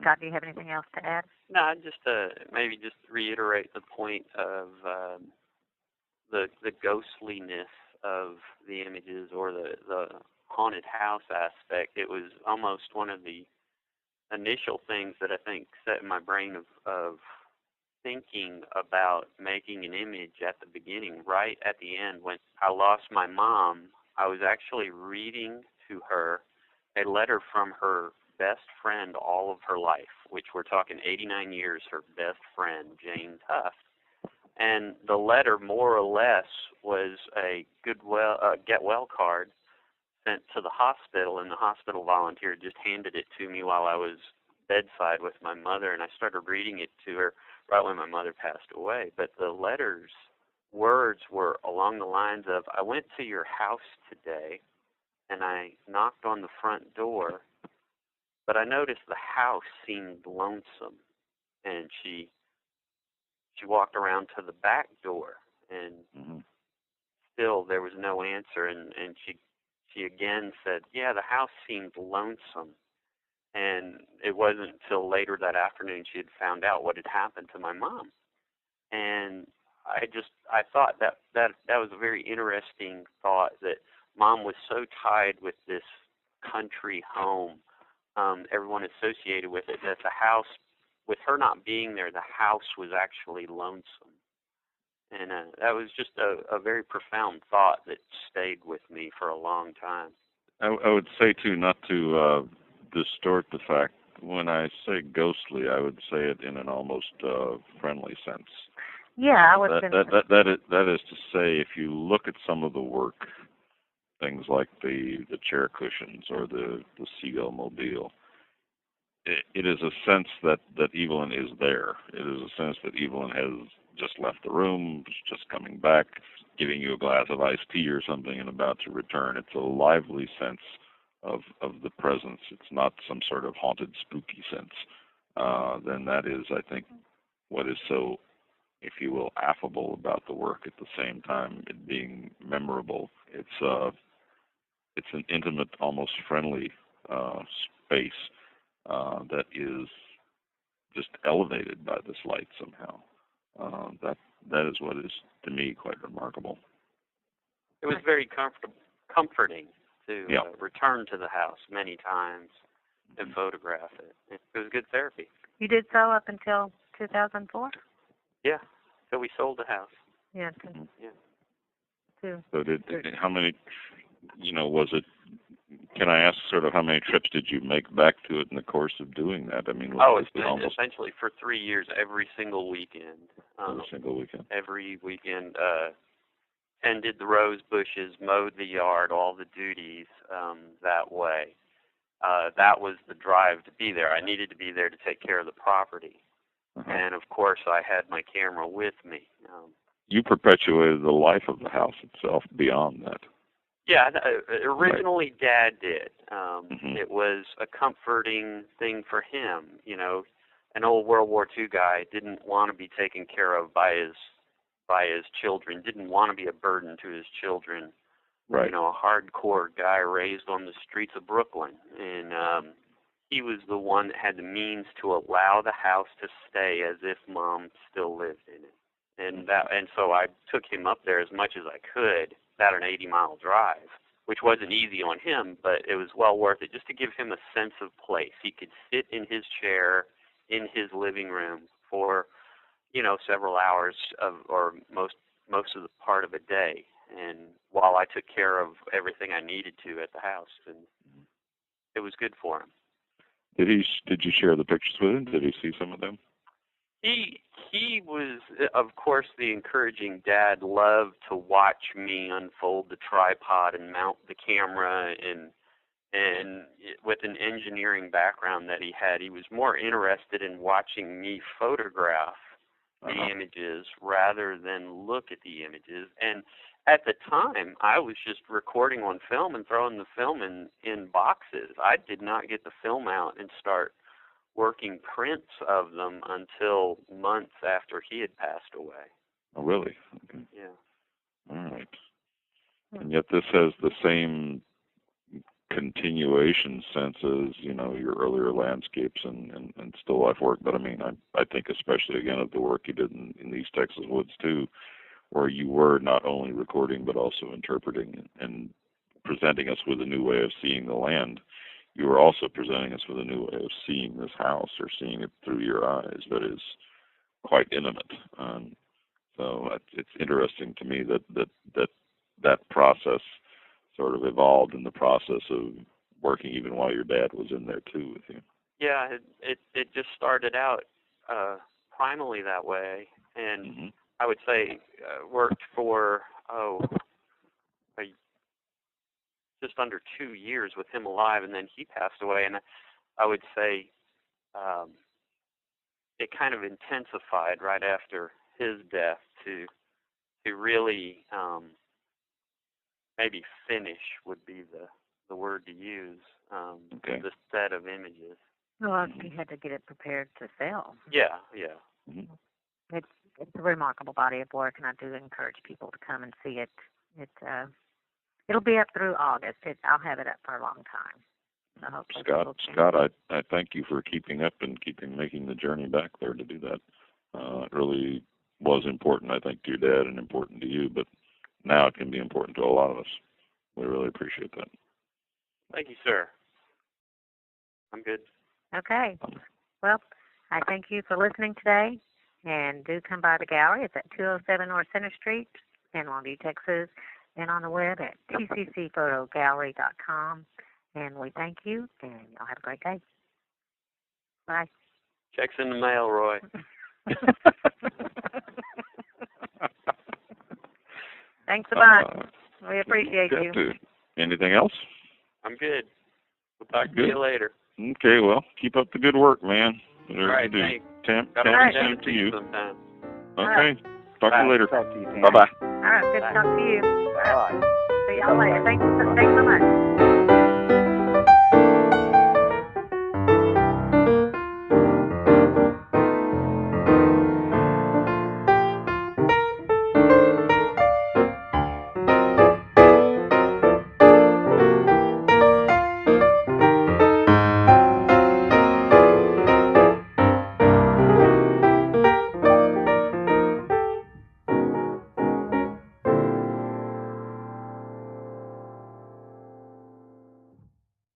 Scott, do you have anything else to add? No, just maybe just reiterate the point of the ghostliness of the images, or the haunted house aspect. It was almost one of the initial things that I think set in my brain of thinking about making an image at the beginning. Right at the end, when I lost my mom, I was actually reading to her a letter from her best friend all of her life, which we're talking 89 years, her best friend, Jane Tuft. And the letter, more or less, was a get well card sent to the hospital, and the hospital volunteer just handed it to me while I was bedside with my mother, and I started reading it to her right when my mother passed away. But the letter's words were along the lines of, I went to your house today, and I knocked on the front door, but I noticed the house seemed lonesome. And she walked around to the back door, and still there was no answer. And she again said, yeah, the house seemed lonesome. And it wasn't until later that afternoon she had found out what had happened to my mom. And I thought that was a very interesting thought, that Mom was so tied with this country home, everyone associated with it, that the house, with her not being there, the house was actually lonesome. And that was just a very profound thought that stayed with me for a long time. I would say, too, not to distort the fact, when I say ghostly, I would say it in an almost friendly sense. Yeah, I was that is to say, if you look at some of the work, things like the chair cushions or the seagull mobile, it is a sense that Evelyn is there. It is a sense that Evelyn has just left the room, just coming back, giving you a glass of iced tea or something, and about to return. It's a lively sense of the presence. It's not some sort of haunted, spooky sense. Then that is, I think, what is so, if you will, affable about the work, at the same time it being memorable. It's an intimate, almost friendly space that is just elevated by this light somehow. That is what is, to me, quite remarkable. It was very comforting to return to the house many times and photograph it. It was good therapy. You did so up until 2004? Yeah, so we sold the house. Yeah. Yeah. So how many, was it, can I ask sort of how many trips did you make back to it in the course of doing that? I mean, it's been essentially for 3 years, every single weekend. Every weekend, tended the rose bushes, mowed the yard, all the duties that way. That was the drive to be there. I needed to be there to take care of the property. And, of course, I had my camera with me. You perpetuated the life of the house itself beyond that. Yeah, originally right. Dad did. It was a comforting thing for him. An old World War II guy didn't want to be taken care of by his children, didn't want to be a burden to his children. Right. A hardcore guy raised on the streets of Brooklyn. And he was the one that had the means to allow the house to stay as if Mom still lived in it. And so I took him up there as much as I could, about an 80-mile drive, which wasn't easy on him, but it was well worth it just to give him a sense of place. He could sit in his chair in his living room for, several hours or most of the part of a day, and while I took care of everything I needed to at the house, and it was good for him. Did you share the pictures with him? Did he see some of them? He was, of course, the encouraging dad, loved to watch me unfold the tripod and mount the camera, and with an engineering background that he had, he was more interested in watching me photograph the images rather than look at the images. And at the time, I was just recording on film and throwing the film in boxes. I did not get the film out and start working prints of them until months after he had passed away. Oh, really? Okay. Yeah. All right. And yet this has the same continuation sense as, you know, your earlier landscapes and still life work. But I mean, I think especially again of the work you did in these Texas woods too, where you were not only recording but also interpreting and presenting us with a new way of seeing the land. You were also presenting us with a new way of seeing this house, or seeing it through your eyes, that is quite intimate. So it's interesting to me that process sort of evolved in the process of working, even while your dad was in there too with you. Yeah, it just started out primally that way, and I would say worked for just under 2 years with him alive, and then he passed away. And I would say it kind of intensified right after his death to really maybe finish would be the word to use, the set of images. Well, you had to get it prepared to sell. Yeah. It's a remarkable body of work, and I do encourage people to come and see it. It'll be up through August. I'll have it up for a long time. So hopefully Scott, I thank you for keeping up and making the journey back there to do that. It really was important, I think, to your dad and important to you, but now it can be important to a lot of us. We really appreciate that. Thank you, sir. I'm good. Okay. Well, I thank you for listening today, and do come by the gallery. It's at 207 North Center Street in Longview, Texas, and on the web at tccphotogallery.com. And we thank you, and y'all have a great day. Bye. Check's in the mail, Roy. Thanks a bunch. We appreciate you. Anything else? I'm good. We'll talk to you later. Okay, well, keep up the good work, man. All right, thanks. Same to you. Sometime. Okay. Talk to you later. Talk to you, Tam. Bye-bye. All right, good to talk to you. All right. See y'all later. Thanks so much.